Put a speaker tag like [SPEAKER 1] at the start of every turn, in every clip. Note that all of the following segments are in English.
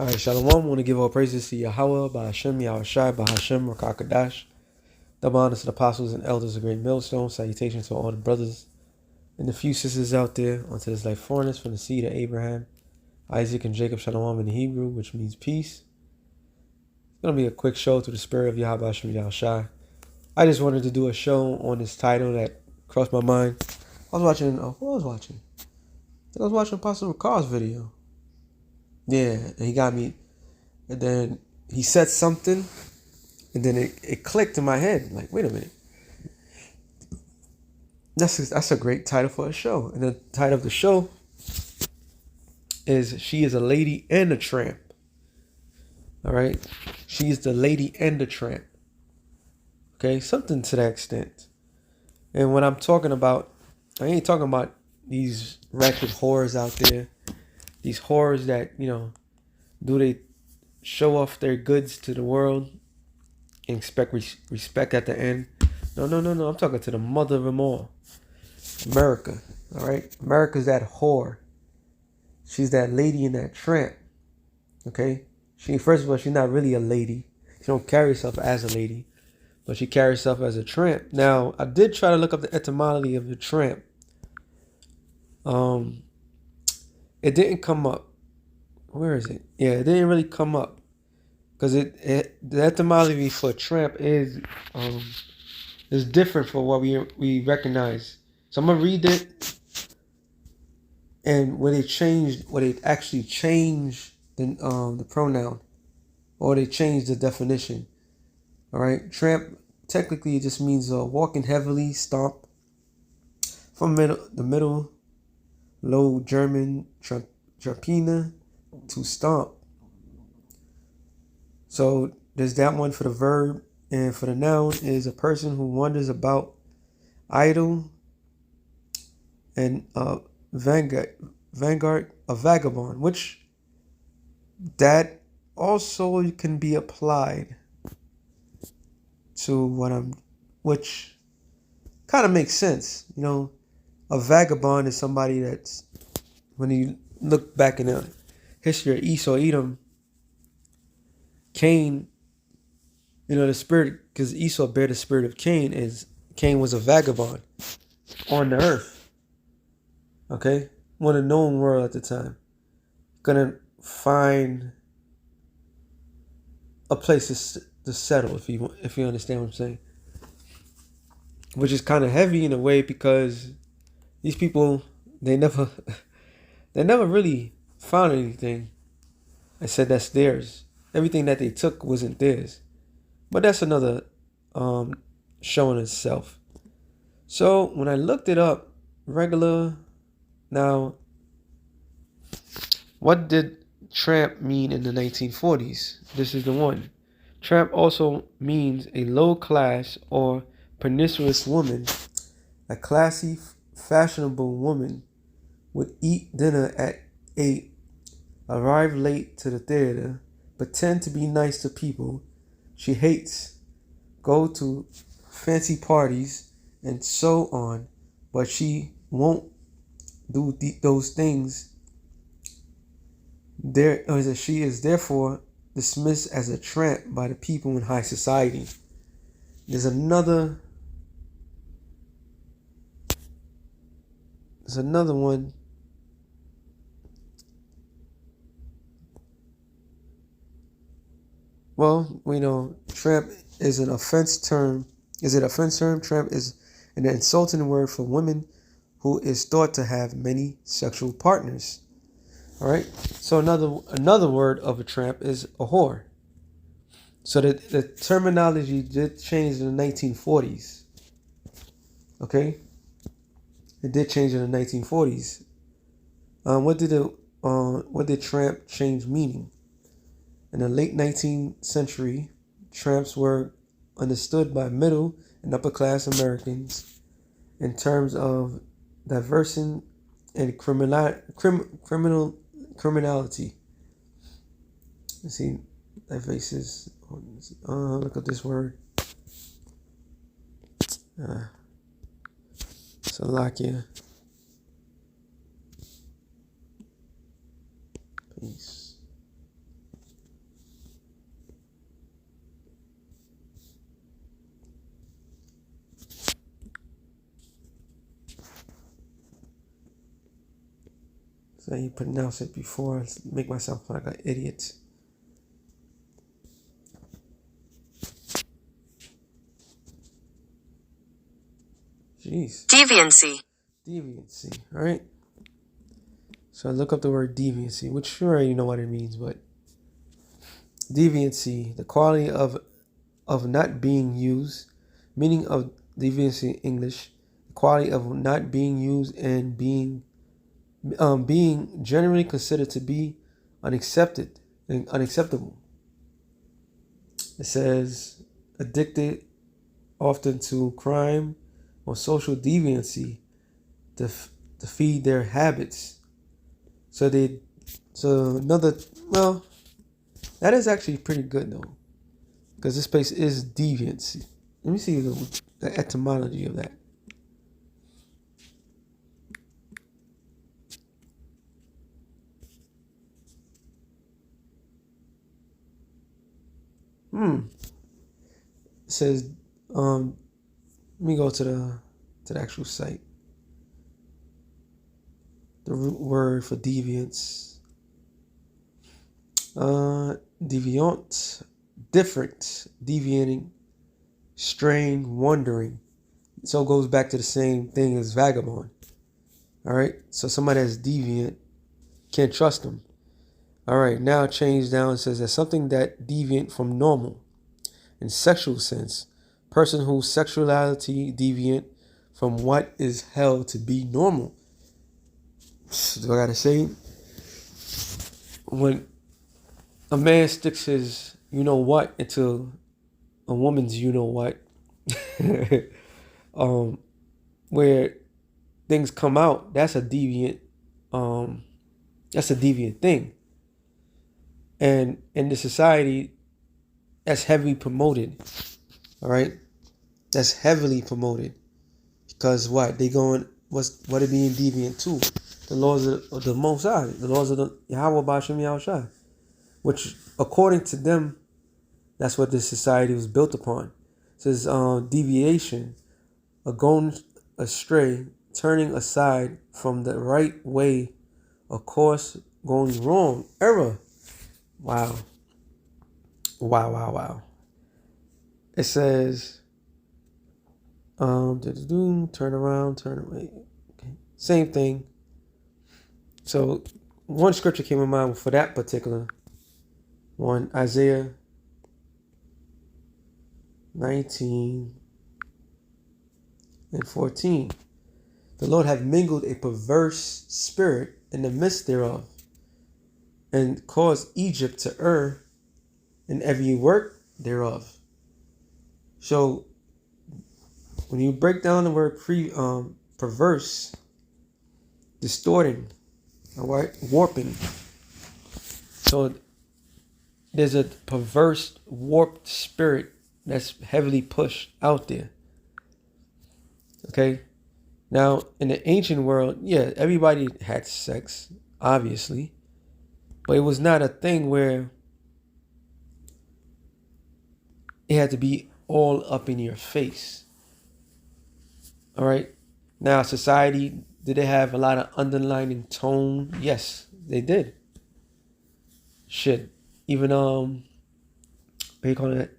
[SPEAKER 1] All right, Shalom. I want to give all praises to Yahweh, Bahashem, Yahushai, Bahashem, Rakakadash. Double honors to the apostles and elders of Great Millstone. Salutations to all the brothers and the few sisters out there onto this life foreigners from the seed of Abraham, Isaac, and Jacob. Shalom in the Hebrew, which means peace. It's going to be a quick show through the spirit of Yahweh, Bahashem, Yahushai. I just wanted to do a show on this title that crossed my mind. I was watching, who I was watching? I was watching Apostle Ricard's video. Yeah, and he got me. And then he said something, and then it clicked in my head. Like, wait a minute. That's a great title for a show. And the title of the show is She is a Lady and a Tramp. All right? She is the lady and the tramp. Okay? Something to that extent. And when I'm talking about, I ain't talking about these ratchet whores out there. These whores that, do they show off their goods to the world and expect respect at the end? No. I'm talking to the mother of them all. America. All right? America's that whore. She's that lady and that tramp. Okay? First of all, she's not really a lady. She don't carry herself as a lady. But she carries herself as a tramp. Now, I did try to look up the etymology of the tramp. It didn't come up. Where is it? Yeah, it didn't really come up. Because the etymology for tramp is different for what we recognize. So I'm gonna read it, and where they actually changed the pronoun, or they changed the definition. All right, tramp technically it just means walking heavily, stomp. From the middle Low German trampina, to stomp. So there's that one for the verb, and for the noun is a person who wanders about idle, and vanguard, a vagabond, which that also can be applied to which kind of makes sense. A vagabond is somebody that's, when you look back in the history of Esau, Edom, Cain, the spirit, because Esau bear the spirit of Cain, Cain was a vagabond on the earth. Okay? One of the known world at the time. Gonna find a place to settle, if you understand what I'm saying. Which is kind of heavy in a way, because these people, they never really found anything and said that's theirs. Everything that they took wasn't theirs. But that's another show in itself. So when I looked it up, now, what did tramp mean in the 1940s? This is the one. Tramp also means a low class or promiscuous woman. A classy, fashionable woman would eat dinner at 8, arrive late to the theater, pretend to be nice to people she hates, go to fancy parties, and so on, but she won't do those things. She is therefore dismissed as a tramp by the people in high society. There's another one. Well, we know tramp is an offense term. Is it an offense term? Tramp is an insulting word for women who is thought to have many sexual partners. All right. So another word of a tramp is a whore. So the terminology did change in the 1940s. Okay. It did change in the 1940s. What did tramp change meaning? In the late 19th century, tramps were understood by middle and upper class Americans in terms of diversion and criminality. Let's see, faces. Look at this word. Salakia. Peace. So you pronounce it before, make myself look like an idiot. Jeez.
[SPEAKER 2] Deviancy.
[SPEAKER 1] Deviancy, all right? So I look up the word deviancy, which sure you know what it means, but deviancy, the quality of not being used, meaning of deviancy in English, the quality of not being used and being generally considered to be unacceptable. It says addicted often to crime or social deviancy to feed their habits. So another, well, that is actually pretty good though, because this place is deviancy. Let me see the etymology of that. It says, let me go to the actual site. The root word for deviance, deviant, different, deviating, straying, wandering. So it goes back to the same thing as vagabond. All right. So somebody that's deviant, can't trust them. All right. Now change down. It says that something that deviant from normal in sexual sense. Person whose sexuality deviant from what is held to be normal. So I gotta say, when a man sticks his you know what into a woman's you know what, um, where things come out, um, that's a deviant thing. And in the society, that's heavily promoted. All right, that's heavily promoted because what they going what it being deviant to? The laws of the Most High, the laws of the Yahweh Bashim Yahushua, which according to them, that's what this society was built upon. It says deviation, a going astray, turning aside from the right way, a course going wrong, error. Wow. Wow, wow, wow. It says, turn around, turn away. Okay. Same thing. So one scripture came in mind for that particular one, Isaiah 19 and 14. The Lord hath mingled a perverse spirit in the midst thereof, and caused Egypt to err in every work thereof. So when you break down the word perverse, distorting, all right, warping. So there's a perverse, warped spirit that's heavily pushed out there. Okay? Now, in the ancient world, yeah, everybody had sex, obviously. But it was not a thing where it had to be all up in your face. All right? Now, society, did they have a lot of underlining tone? Yes, they did. Shit. Even, what do you call it?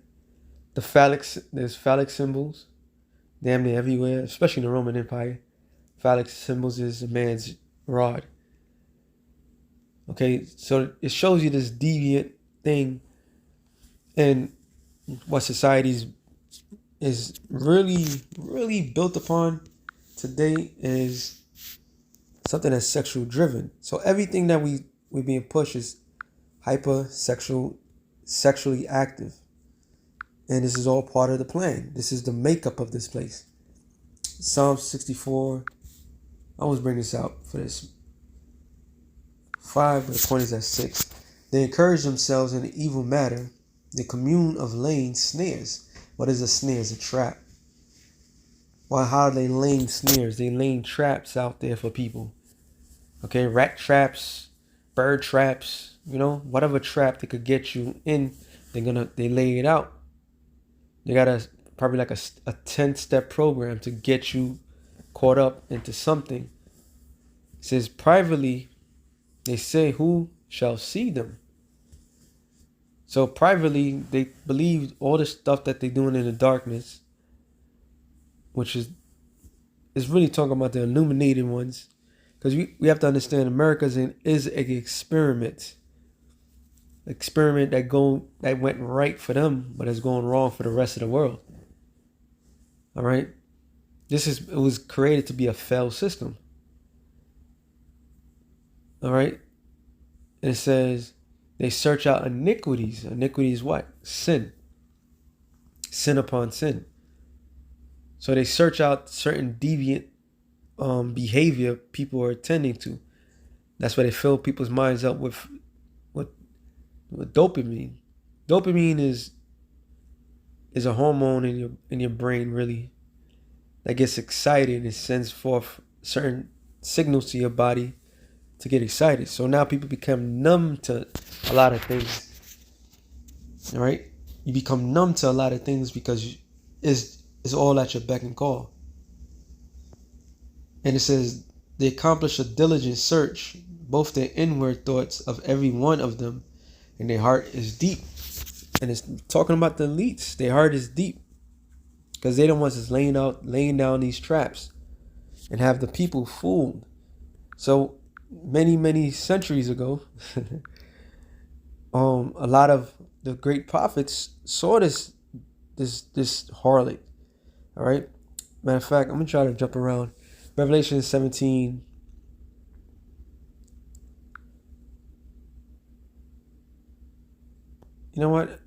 [SPEAKER 1] There's phallic symbols. Damn near everywhere, especially in the Roman Empire. Phallic symbols is a man's rod. Okay, so it shows you this deviant thing, and what society is really, really built upon today is something that's sexual driven. So everything that we being pushed is hypersexual, sexually active, and this is all part of the plan. This is the makeup of this place. Psalm 64. I always bring this out for this 5, but the point is at 6. They encourage themselves in an evil matter. They commune of laying snares. What is a snare? It's a trap. Well, how are they laying snares? They laying traps out there for people. Okay, rat traps, bird traps, whatever trap they could get you in, they lay it out. They got probably like a 10-step program to get you caught up into something. It says privately, They say, who shall see them? So privately, they believe all the stuff that they're doing in the darkness, which is really talking about the illuminated ones. Because we have to understand America is an experiment. Experiment that went right for them, but is going wrong for the rest of the world. All right? It was created to be a failed system. All right? And it says they search out iniquities. Iniquity is what? Sin. Sin upon sin. So they search out certain deviant behavior people are attending to. That's why they fill people's minds up with dopamine. Dopamine is a hormone in your brain, really, that gets excited and sends forth certain signals to your body to get excited. So now people become numb to a lot of things. All right, you become numb to a lot of things because it's all at your beck and call. And it says they accomplish a diligent search, both their inward thoughts of every one of them, and their heart is deep. And it's talking about the elites. Their heart is deep because they don't want us laying down these traps and have the people fooled. So many centuries ago, a lot of the great prophets saw this harlot. All right. Matter of fact, I'm gonna try to jump around. Revelation 17. You know what?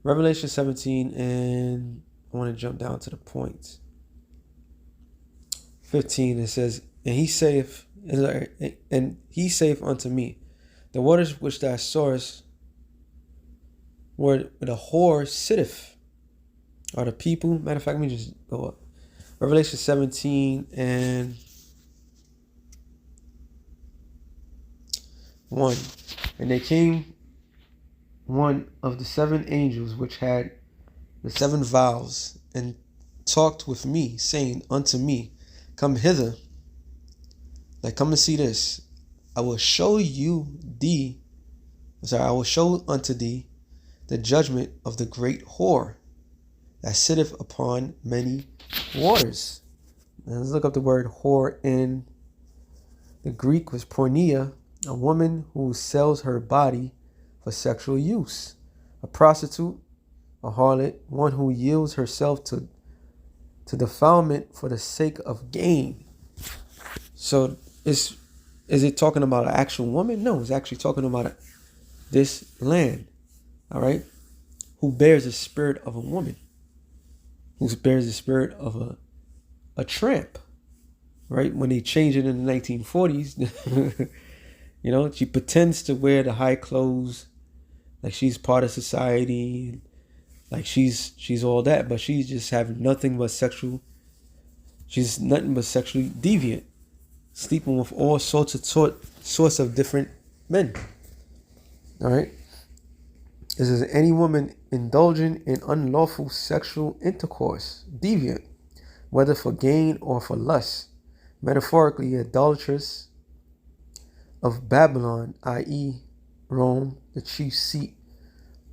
[SPEAKER 1] Revelation 17, and I want to jump down to the points. 15, it says, and he saith unto me, the waters which thou sawest, where the whore sitteth, are the people. Matter of fact, let me just go up. Revelation 17 and 1. And there came one of the seven angels which had the seven vials, and talked with me, saying unto me, come hither, come and see this. I will show unto thee the judgment of the great whore that sitteth upon many waters. Now let's look up the word whore in the Greek was porneia, a woman who sells her body for sexual use. A prostitute, a harlot, one who yields herself to defilement for the sake of gain. So is it talking about an actual woman? No, it's actually talking about this land, all right, who bears the spirit of a woman, who bears the spirit of a tramp, right? When they changed it in the 1940s, she pretends to wear the high clothes, like she's part of society, like she's all that, but she's just having nothing but sexual. She's nothing but sexually deviant, sleeping with all sorts of different men. All right. This is any woman indulging in unlawful sexual intercourse, deviant, whether for gain or for lust, metaphorically idolatrous of Babylon, i.e., Rome, the chief seat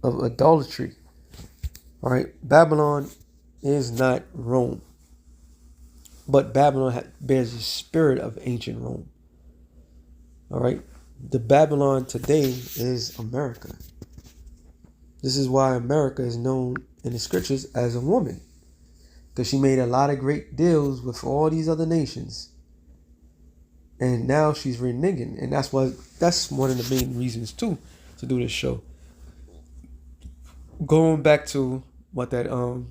[SPEAKER 1] of idolatry. All right, Babylon is not Rome, but Babylon bears the spirit of ancient Rome. All right, the Babylon today is America. This is why America is known in the scriptures as a woman, because she made a lot of great deals with all these other nations, and now she's reneging, and that's one of the main reasons too to do this show. Going back to what that I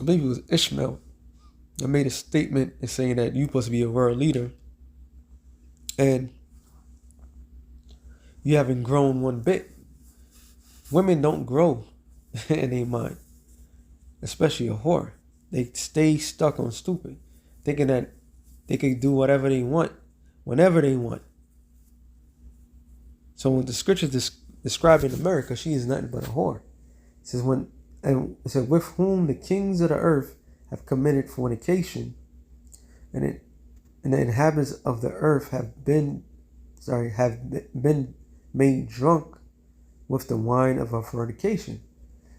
[SPEAKER 1] believe it was Ishmael that made a statement and saying that you're supposed to be a world leader, and you haven't grown one bit. Women don't grow in their mind, especially a whore. They stay stuck on stupid, thinking that they can do whatever they want, whenever they want. So when the scriptures describing America, she is nothing but a whore. It says with whom the kings of the earth have committed fornication, and the inhabitants of the earth have been been made drunk with the wine of her fornication.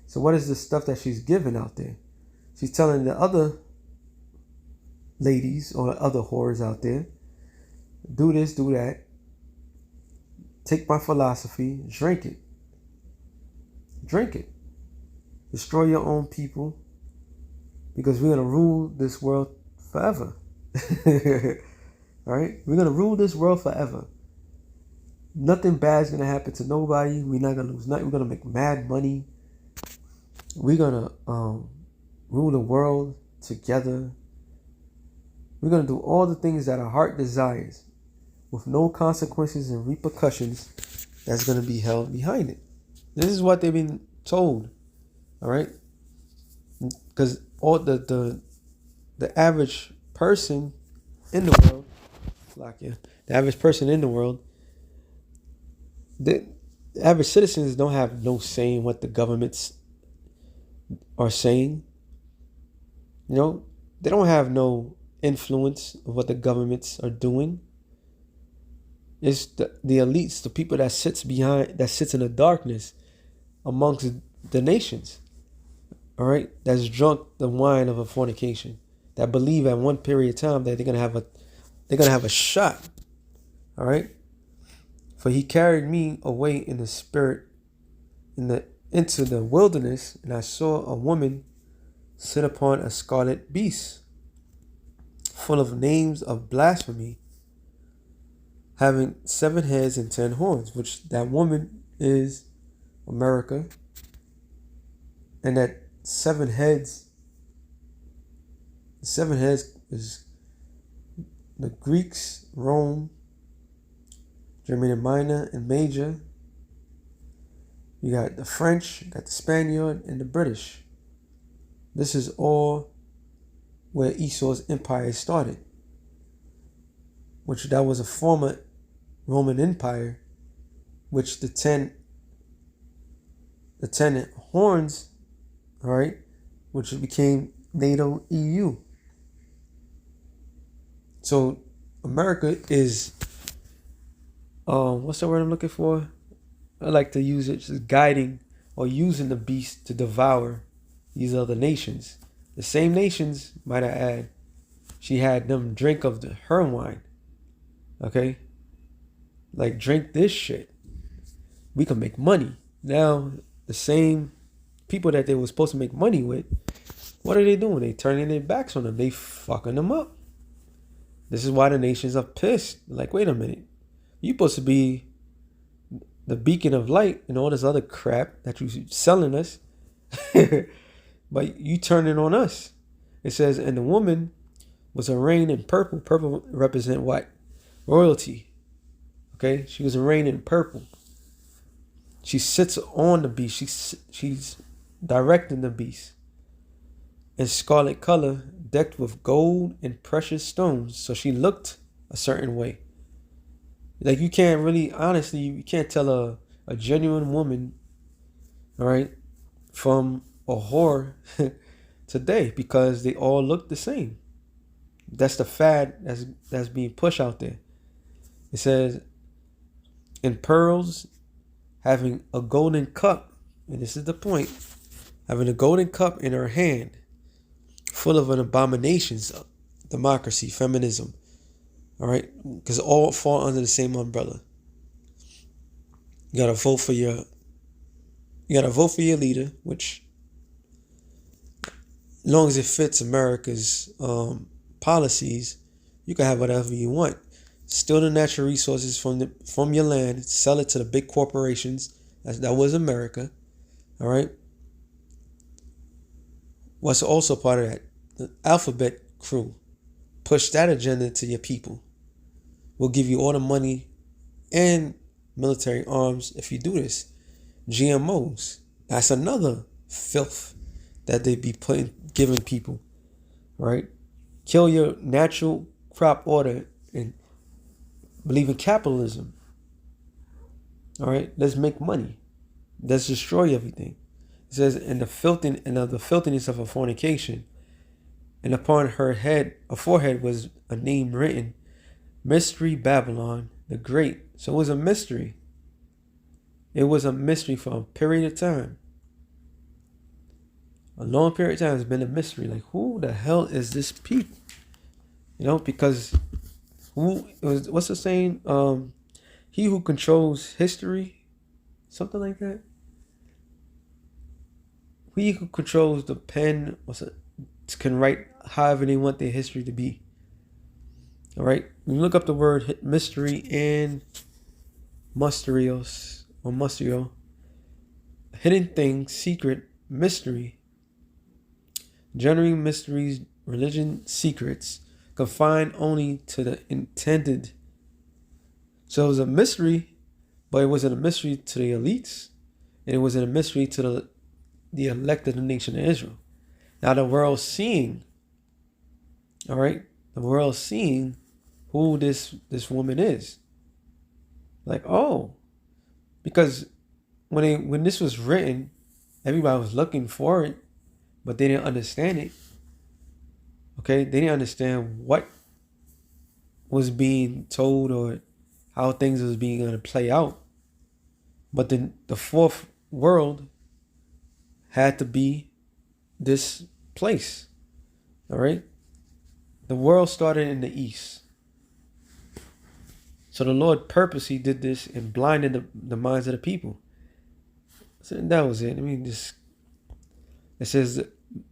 [SPEAKER 1] So what is the stuff that she's giving out there? She's telling the other ladies or other whores out there, do this, do that. Take my philosophy, drink it. Drink it. Destroy your own people, because we're going to rule this world forever. All right? We're going to rule this world forever. Nothing bad is going to happen to nobody. We're not going to lose nothing. We're going to make mad money. We're going to rule the world together. We're going to do all the things that our heart desires with no consequences and repercussions that's going to be held behind it. This is what they've been told. All right? Because all the average person in the world, the average person in the world, the average citizens don't have no say in what the governments are saying. You know, they don't have no influence of what the governments are doing. It's the elites, the people that sits in the darkness amongst the nations. All right, that's drunk the wine of a fornication. That believe at one period of time that they're gonna have a shot. All right. For he carried me away in the spirit into the wilderness, and I saw a woman sit upon a scarlet beast, full of names of blasphemy, having 7 heads and 10 horns, which that woman is America. And that 7 heads is the Greeks, Rome, Germany Minor and Major. You got the French, you got the Spaniard, and the British. This is all where Esau's empire started, which that was a former Roman Empire, which the 10 horns, all right, which became NATO EU. So America is, what's the word I'm looking for? I like to use it, just guiding or using the beast to devour these other nations. The same nations, might I add, she had them drink of her wine. Okay? Like, drink this shit. We can make money. Now, the same people that they were supposed to make money with, what are they doing? They turning their backs on them. They fucking them up. This is why the nations are pissed. Like, wait a minute. You're supposed to be the beacon of light and all this other crap that you're selling us. But you turn it on us. It says, and the woman was arrayed in purple. Purple represent what? Royalty. Okay? She was arrayed in purple. She sits on the beast. She's directing the beast. In scarlet color, decked with gold and precious stones. So she looked a certain way. Like, you can't really, honestly, you can't tell a genuine woman, all right, from a whore today, because they all look the same. That's the fad that's being pushed out there. It says, in pearls, having a golden cup, and this is the point, having a golden cup in her hand, full of an abominations of democracy, feminism. All right, because all fall under the same umbrella. You gotta vote for your leader, which, as long as it fits America's policies, you can have whatever you want. Steal the natural resources from your land, sell it to the big corporations. That was America. All right. What's also part of that? The alphabet crew. Push that agenda to your people. We'll give you all the money and military arms if you do this. GMOs. That's another filth that they be giving people. Right? Kill your natural crop order and believe in capitalism. All right? Let's make money. Let's destroy everything. It says, and the filthiness of her fornication, and upon her forehead was a name written, Mystery Babylon, the Great. So it was a mystery. It was a mystery for a period of time. A long period of time has been a mystery. Like, who the hell is this people? Because what's the saying? He who controls history, something like that. He who controls the pen can write however they want their history to be. All right. When you look up the word mystery and mysterio, hidden thing, secret, mystery, generating mysteries, religion, secrets, confined only to the intended. So it was a mystery, but it wasn't a mystery to the elites, and it wasn't a mystery to the elect of the nation of Israel. Now the world's seeing, all right, the world's seeing who this woman is. Like, oh, because when this was written, everybody was looking for it, but they didn't understand it. Okay, they didn't understand what was being told or how things was being going to play out. But then the fourth world had to be this place. All right, the world started in the east. So the Lord purposely did this and blinded the minds of the people. So that was it. It says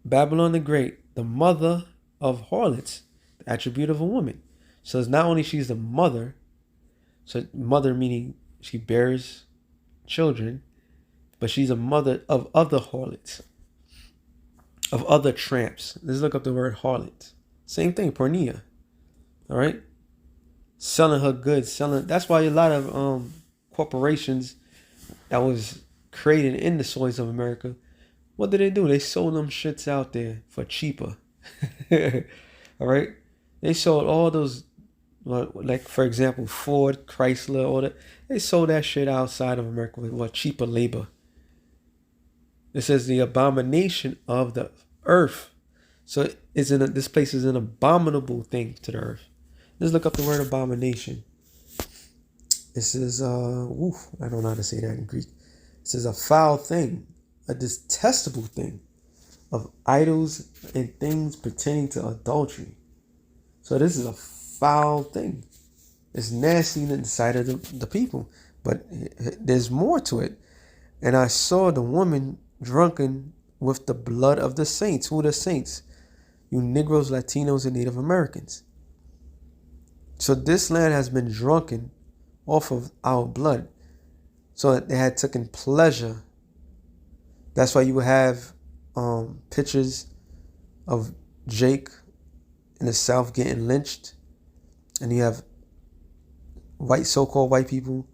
[SPEAKER 1] Babylon the Great, the mother of harlots, the attribute of a woman. So it's not only she's the mother, so mother meaning she bears children, but she's a mother of other harlots, of other tramps. Let's look up the word harlot. Same thing, pornea. All right? Selling her goods, that's why a lot of corporations that was created in the soils of America, what did? They sold them shits out there for cheaper. All right, they sold all those, like for example, Ford, Chrysler, all that. They sold that shit outside of America with cheaper labor. It says the abomination of the earth. So this place is an abominable thing to the earth. Let's look up the word abomination. It says, I don't know how to say that in Greek. It says a foul thing, a detestable thing, of idols and things pertaining to adultery. So this is a foul thing. It's nasty in the sight of the people, but there's more to it. And I saw the woman drunken with the blood of the saints. Who are the saints? You Negroes, Latinos, and Native Americans. So this land has been drunken off of our blood. So they had taken pleasure. That's why you have pictures of Jake in the South getting lynched. And you have so-called white people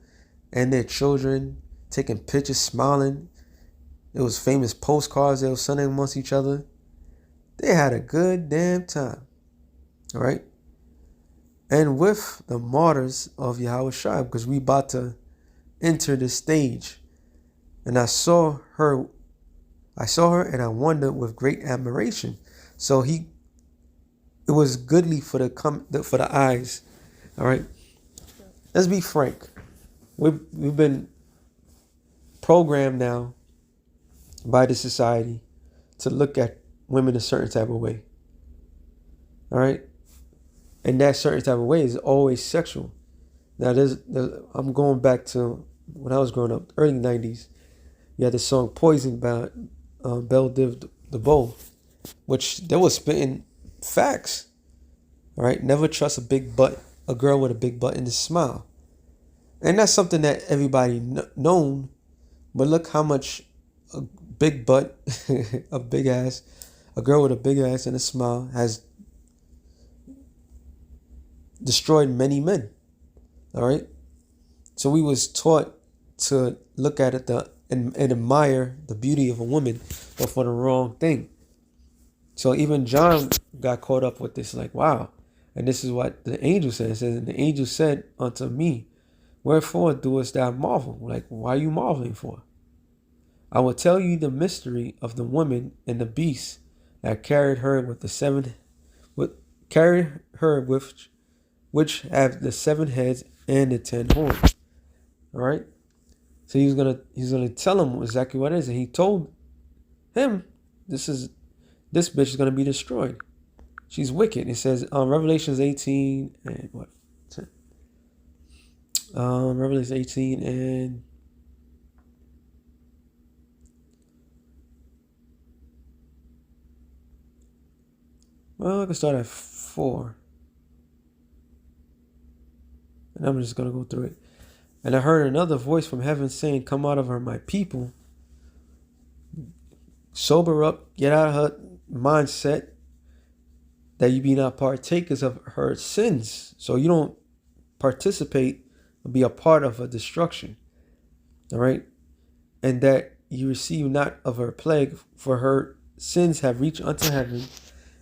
[SPEAKER 1] and their children taking pictures, smiling. It was famous postcards they were sending amongst each other. They had a good damn time. All right. And with the martyrs of Yahushua, because we about to enter the stage. And I saw her and I wondered with great admiration. So it was goodly for the eyes. All right. Let's be frank. We've been programmed now by the society to look at women a certain type of way. All right. And that certain type of way is always sexual. Now, I'm going back to when I was growing up, early 90s. You had the song Poison by Belle Div DeVoe, which they was spitting facts. All right. Never trust a girl with a big butt and a smile. And that's something that everybody known. But look how much a big butt, a girl with a big ass and a smile has destroyed many men. All right. So we was taught to look at it and admire the beauty of a woman, but for the wrong thing. So even John got caught up with this, like, wow. And this is what the angel said. It says, and the angel said unto me, wherefore doest thou marvel? Like, why are you marveling for? I will tell you the mystery of the woman and the beast that carried her with the seven, which have the 7 heads and the 10 horns. All right. So he's gonna tell him exactly what it is, and he told him this bitch is gonna be destroyed. She's wicked. It says Revelations 18 and what? Revelation 18 and well, I can start at 4. And I'm just gonna go through it. And I heard another voice from heaven saying, "Come out of her, my people. Sober up, get out of her mindset that you be not partakers of her sins." So you don't participate or be a part of her destruction. All right. And that you receive not of her plague, for her sins have reached unto heaven,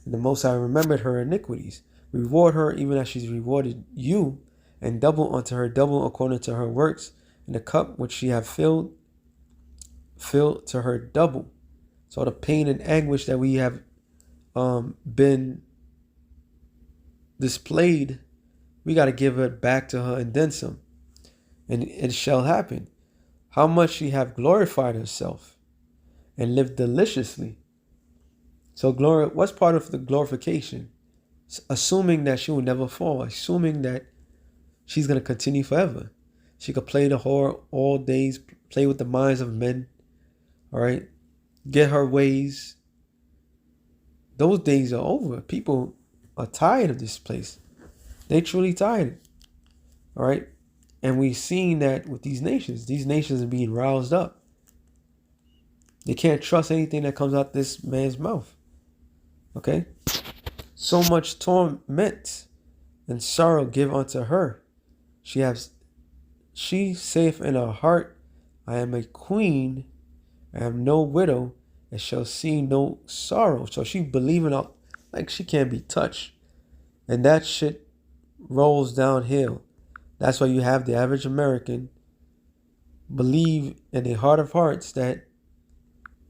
[SPEAKER 1] and the Most High remembered her iniquities. Reward her even as she's rewarded you, and double unto her double according to her works, and the cup which she have filled, fill to her double. So the pain and anguish that we have been displayed, we got to give it back to her and then some. And it shall happen. How much she have glorified herself and lived deliciously. So glory, what's part of the glorification? Assuming that she will never fall, assuming that she's going to continue forever. She could play the whore all days, play with the minds of men, all right? Get her ways. Those days are over. People are tired of this place. They truly tired, all right? And we've seen that with these nations. These nations are being roused up. They can't trust anything that comes out this man's mouth, okay? So much torment and sorrow give unto her. She saith in her heart, I am a queen, I am no widow, and shall see no sorrow. So she believing out like she can't be touched. And that shit rolls downhill. That's why you have the average American believe in their heart of hearts that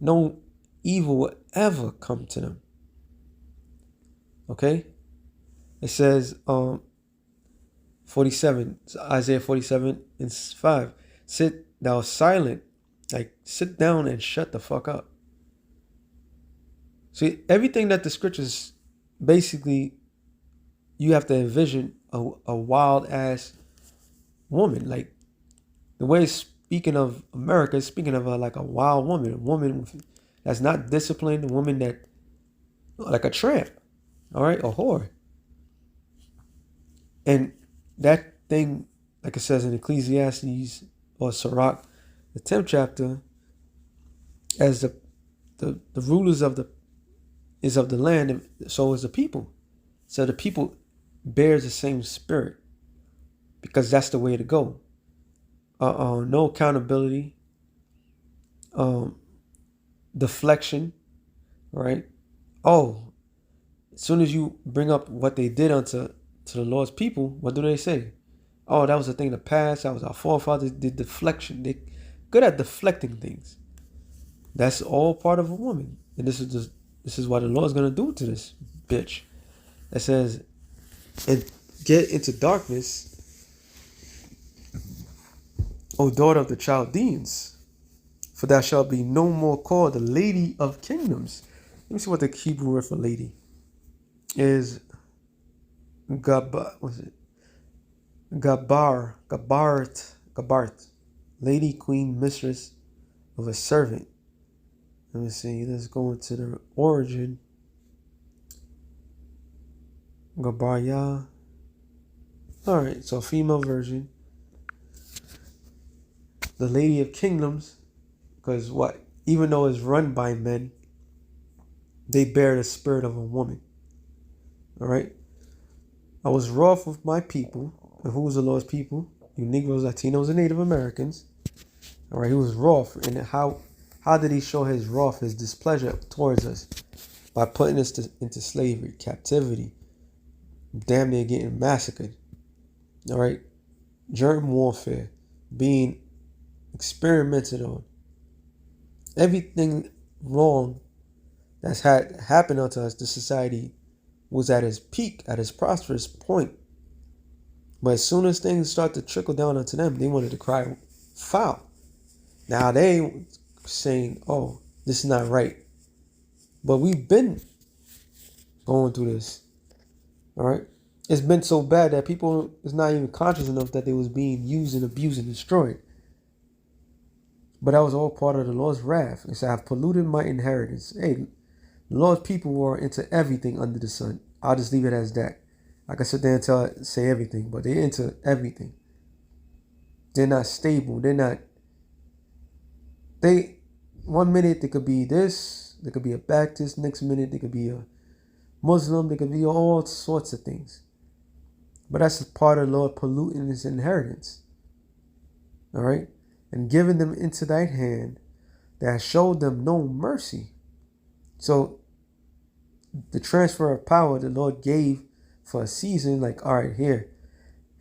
[SPEAKER 1] no evil will ever come to them. Okay? It says 47, Isaiah 47 and 5. Sit thou silent, like sit down and shut the fuck up. See, everything that the scriptures basically, you have to envision a wild ass woman. Like the way it's speaking of America, is speaking of like a wild woman, a woman that's not disciplined, a woman that like a tramp, all right, a whore. And that thing, like it says in Ecclesiastes or Sirach, the 10th chapter, as the rulers of the land, and so is the people. So the people bears the same spirit because that's the way to go. No accountability, deflection, right? Oh, as soon as you bring up what they did to the Lord's people, what do they say? Oh, that was a thing in the past. That was our forefathers did deflection. They good at deflecting things. That's all part of a woman. And this is what the Lord's gonna do to this bitch. It says, and get into darkness, O daughter of the Chaldeans, for thou shalt be no more called the lady of kingdoms. Let me see what the Hebrew word for lady is. Gabart, lady, queen, mistress of a servant. Let me see. Let's go into the origin. Gabarya. All right, so female version. The lady of kingdoms, because what? Even though it's run by men, they bear the spirit of a woman. All right. I was wroth with my people. And who was the Lord's people? You Negroes, Latinos, and Native Americans. All right. He was wroth. And how did he show his wrath, his displeasure towards us? By putting us into slavery, captivity, damn near getting massacred. All right. Germ warfare, being experimented on. Everything wrong that's had happened unto us, the society was at its peak, at its prosperous point. But as soon as things start to trickle down onto them, they wanted to cry foul. Now they saying, oh, this is not right. But we've been going through this. All right. It's been so bad that people is not even conscious enough that they was being used and abused and destroyed. But that was all part of the Lord's wrath. It said, I've polluted my inheritance. Hey, the Lord's people were into everything under the sun. I'll just leave it as that. I can sit there and say everything, but they're into everything. They're not stable. One minute they could be this, they could be a Baptist, next minute they could be a Muslim, they could be all sorts of things. But that's part of the Lord polluting his inheritance. All right? And giving them into thy hand that showed them no mercy. So the transfer of power the Lord gave for a season, like, all right, here's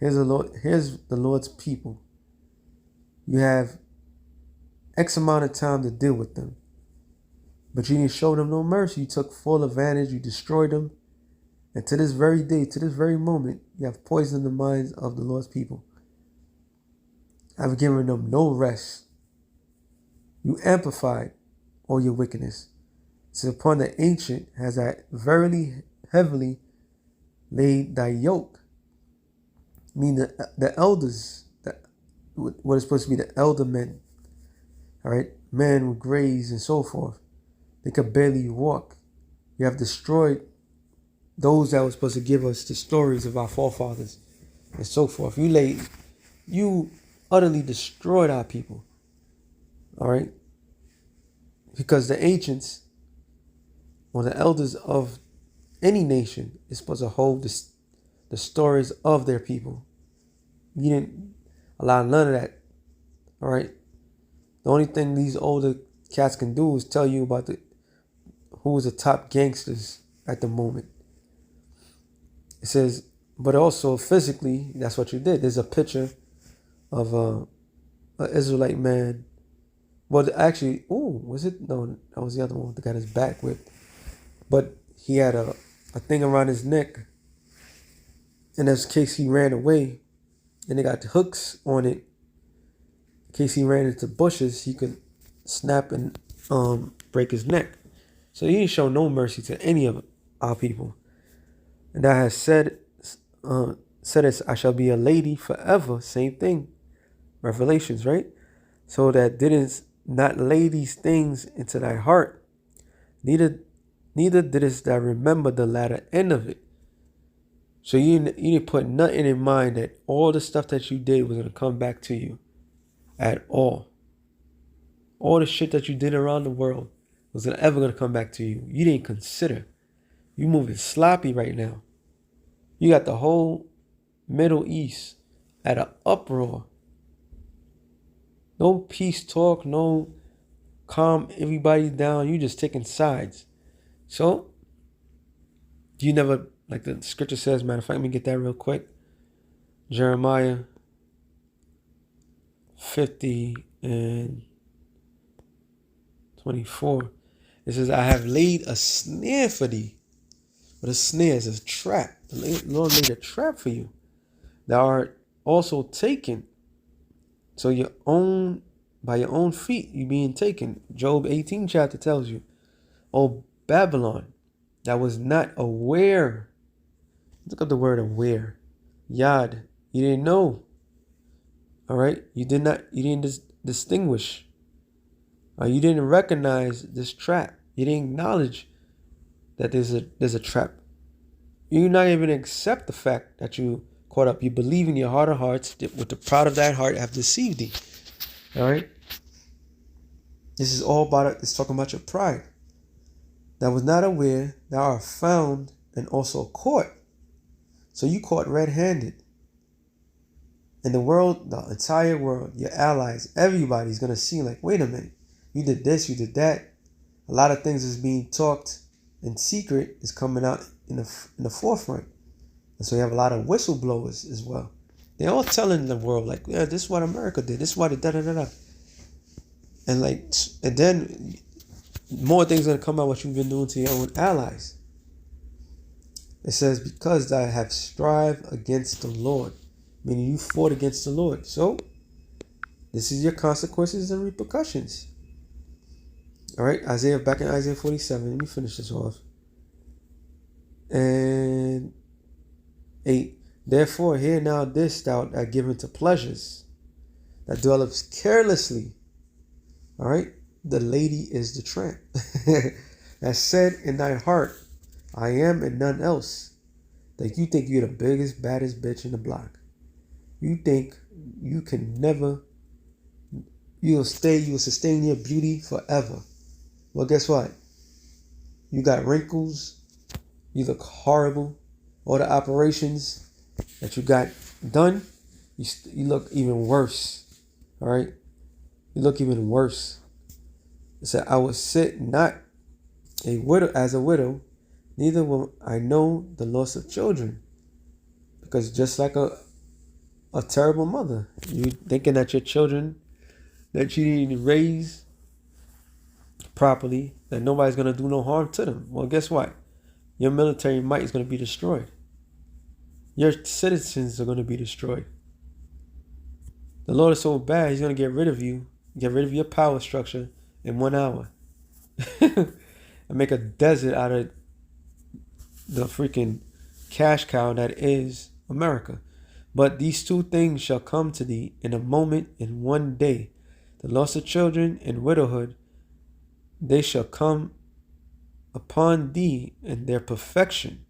[SPEAKER 1] the Lord's people. You have X amount of time to deal with them. But you didn't show them no mercy. You took full advantage. You destroyed them. And to this very day, to this very moment, you have poisoned the minds of the Lord's people. I've given them no rest. You amplified all your wickedness. So upon the ancient has I verily heavily laid thy yoke. Meaning the elders, what is supposed to be the elder men. All right, men with grays and so forth. They could barely walk. You have destroyed those that were supposed to give us the stories of our forefathers and so forth. You utterly destroyed our people. All right, because the ancients or the elders of any nation is supposed to hold the stories of their people. You didn't allow none of that. All right. The only thing these older cats can do is tell you about who was the top gangsters at the moment. It says, but also physically, that's what you did. There's a picture of an Israelite man. Well, actually, was it? No, that was the other one. The guy his back whipped. But he had a thing around his neck. And in case he ran away, and they got the hooks on it. In case he ran into bushes, he could snap and break his neck. So he didn't show no mercy to any of our people. And that has said as I shall be a lady forever. Same thing. Revelations, right? So that didn't not lay these things into thy heart. Neither didst thou remember the latter end of it. So you didn't put nothing in mind that all the stuff that you did was going to come back to you at all. All the shit that you did around the world was ever going to come back to you. You didn't consider. You moving sloppy right now. You got the whole Middle East at an uproar. No peace talk, no calm everybody down. You just taking sides. So, you never, like the scripture says, matter of fact, let me get that real quick. Jeremiah 50 and 24. It says, I have laid a snare for thee. But a snare is a trap. The Lord laid a trap for you. Thou art also taken. So by your own feet, you being taken. Job 18 chapter tells you, O Babylon, that was not aware. Look up the word aware. Yad, you didn't know. All right, you didn't distinguish. You didn't recognize this trap. You didn't acknowledge that there's a trap. You not even accept the fact that you caught up. You believe in your heart of hearts that with the pride of that heart have deceived thee. All right. This is all about it. It's talking about your pride. That was not aware. Thou art found and also caught. So you caught red-handed. And the world, the entire world, your allies, everybody's gonna see like, wait a minute, you did this, you did that. A lot of things is being talked in secret is coming out in the forefront. And so you have a lot of whistleblowers as well. They're all telling the world like, yeah, this is what America did. This is what it da-da-da-da. And then more things are going to come out what you've been doing to your own allies. It says, because thou have strived against the Lord. meaning you fought against the Lord. So this is your consequences and repercussions. All right, back in Isaiah 47. Let me finish this off. And 8. Therefore, hear now this thou art given to pleasures, that dwelleth carelessly. All right, the lady is the tramp. That said in thy heart, I am and none else. Like you think you're the biggest, baddest bitch in the block. You think you can never, you'll sustain your beauty forever. Well, guess what? You got wrinkles. You look horrible. All the operations that you got done, you look even worse. All right? You look even worse. It said, I will sit not a widow as a widow, neither will I know the loss of children. Because just like a terrible mother, you thinking that your children that you need to raise properly, that nobody's going to do no harm to them. Well, guess what? Your military might is going to be destroyed. Your citizens are going to be destroyed. The Lord is so bad, he's going to get rid of you, get rid of your power structure in 1 hour. And make a desert out of the freaking cash cow that is America. But these two things shall come to thee in a moment, in one day. The loss of children and widowhood, they shall come upon thee in their perfection,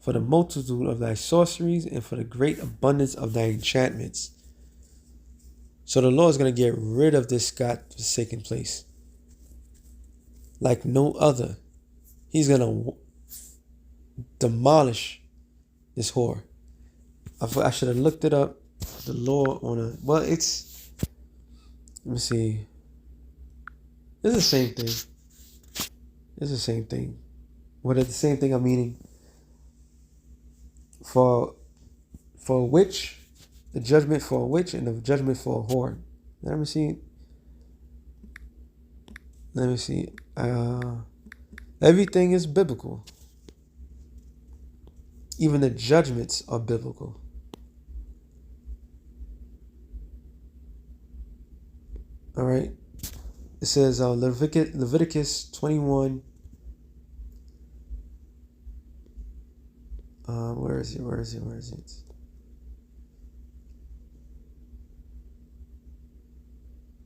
[SPEAKER 1] for the multitude of thy sorceries and for the great abundance of thy enchantments. So the Lord is going to get rid of this God-forsaken place like no other. He's going to demolish this whore. I should have looked it up. The law on a... Well, it's... Let me see. It's the same thing. It's the same thing. What is the same thing I'm meaning? For a witch, the judgment for a witch and the judgment for a whore. Let me see. Everything is biblical. Even the judgments are biblical. All right. It says Leviticus 21. Where is it?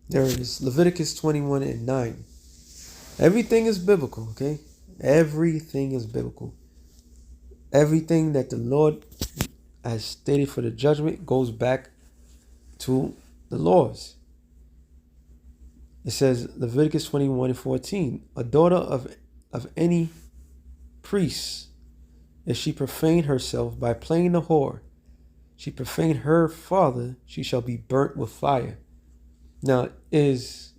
[SPEAKER 1] There it is. Leviticus 21 and 9. Everything is biblical, okay? Everything is biblical. Everything that the Lord has stated for the judgment goes back to the laws. It says Leviticus 21 and 14. A daughter of any priest, if she profane herself by playing the whore, she profane her father, she shall be burnt with fire. Now, is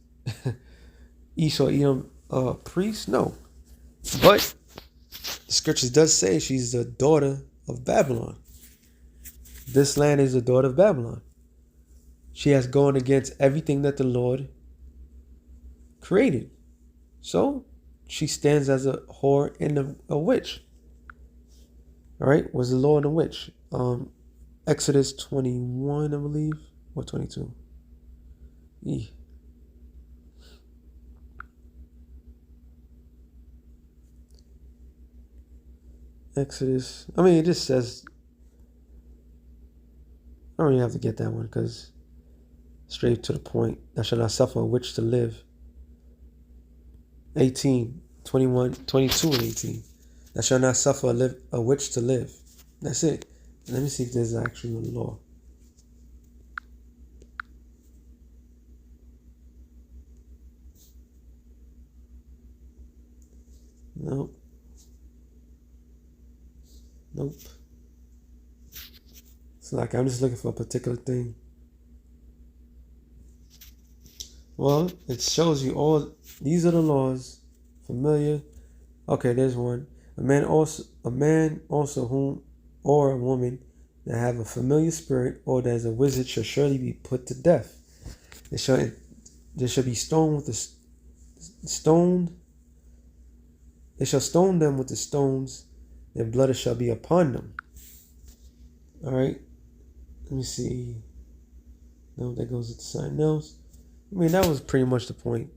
[SPEAKER 1] Esau Edom a priest? No. But the scriptures does say she's the daughter of Babylon. This land is the daughter of Babylon. She has gone against everything that the Lord created. So she stands as a whore and a witch. All right, was the law and a witch. Exodus 21, I believe, or 22. Exodus. I mean, it just says. I don't even have to get that one because straight to the point. Thou shalt not suffer a witch to live. 18, 21, 22, and 18. Thou shalt not suffer a witch to live. That's it. Let me see if there's actually a law. Nope. It's like I'm just looking for a particular thing. Well, it shows you all. These are the laws. Familiar. Okay, there's one. A man also whom, or a woman that have a familiar spirit or that is a wizard shall surely be put to death. They shall be stoned with the stoned. They shall stone them with the stones. Their blood shall be upon them. All right. let me see. No, that goes into something else. I mean, that was pretty much the point.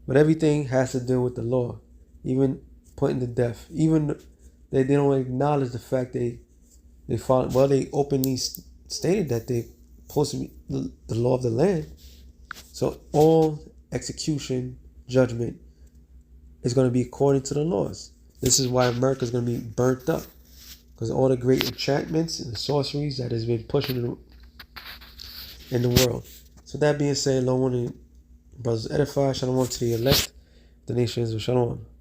[SPEAKER 1] But everything has to do with the law, even putting to death. Even they don't acknowledge the fact they follow. Well, they openly stated that they supposed to be the law of the land. So all execution, judgment is going to be according to the laws. This is why America is going to be burnt up, because all the great enchantments and the sorceries that has been pushing in the world. So that being said, Lord, brothers edify, shalom to the elect, the nations of shalom.